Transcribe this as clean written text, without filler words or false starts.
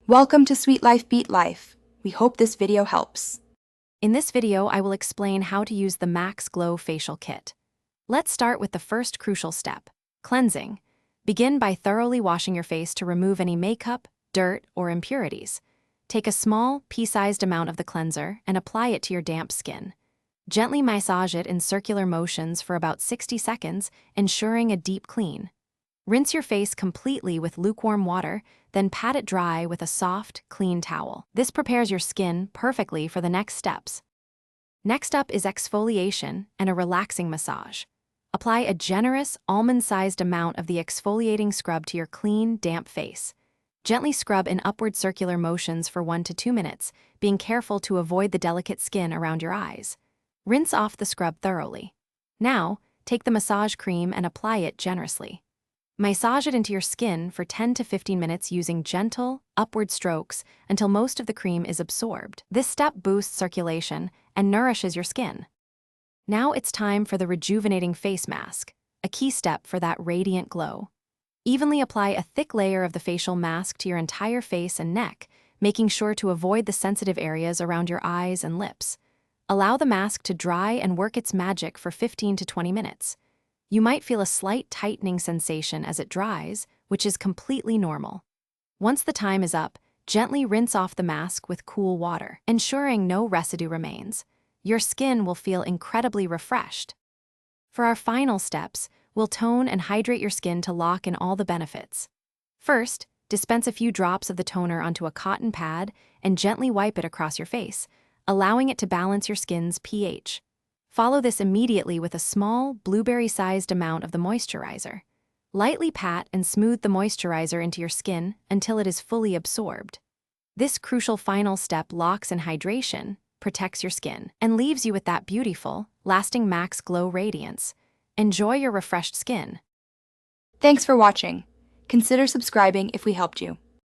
Welcome to Sweet Life Beat Life. We hope this video helps. In this video, I will explain how to use the Max Glow Facial Kit. Let's start with the first crucial step, cleansing. Begin by thoroughly washing your face to remove any makeup, dirt, or impurities. Take a small, pea-sized amount of the cleanser and apply it to your damp skin. Gently massage it in circular motions for about 60 seconds, ensuring a deep clean. Rinse your face completely with lukewarm water, then pat it dry with a soft, clean towel. This prepares your skin perfectly for the next steps. Next up is exfoliation and a relaxing massage. Apply a generous, almond-sized amount of the exfoliating scrub to your clean, damp face. Gently scrub in upward circular motions for 1 to 2 minutes, being careful to avoid the delicate skin around your eyes. Rinse off the scrub thoroughly. Now, take the massage cream and apply it generously. Massage it into your skin for 10 to 15 minutes using gentle, upward strokes until most of the cream is absorbed. This step boosts circulation and nourishes your skin. Now it's time for the rejuvenating face mask, a key step for that radiant glow. Evenly apply a thick layer of the facial mask to your entire face and neck, making sure to avoid the sensitive areas around your eyes and lips. Allow the mask to dry and work its magic for 15 to 20 minutes. You might feel a slight tightening sensation as it dries, which is completely normal. Once the time is up, gently rinse off the mask with cool water, ensuring no residue remains. Your skin will feel incredibly refreshed. For our final steps, we'll tone and hydrate your skin to lock in all the benefits. First, dispense a few drops of the toner onto a cotton pad and gently wipe it across your face, allowing it to balance your skin's pH. Follow this immediately with a small, blueberry-sized amount of the moisturizer. Lightly pat and smooth the moisturizer into your skin until it is fully absorbed. This crucial final step locks in hydration, protects your skin, and leaves you with that beautiful, lasting Max Glow radiance. Enjoy your refreshed skin. Thanks for watching. Consider subscribing if we helped you.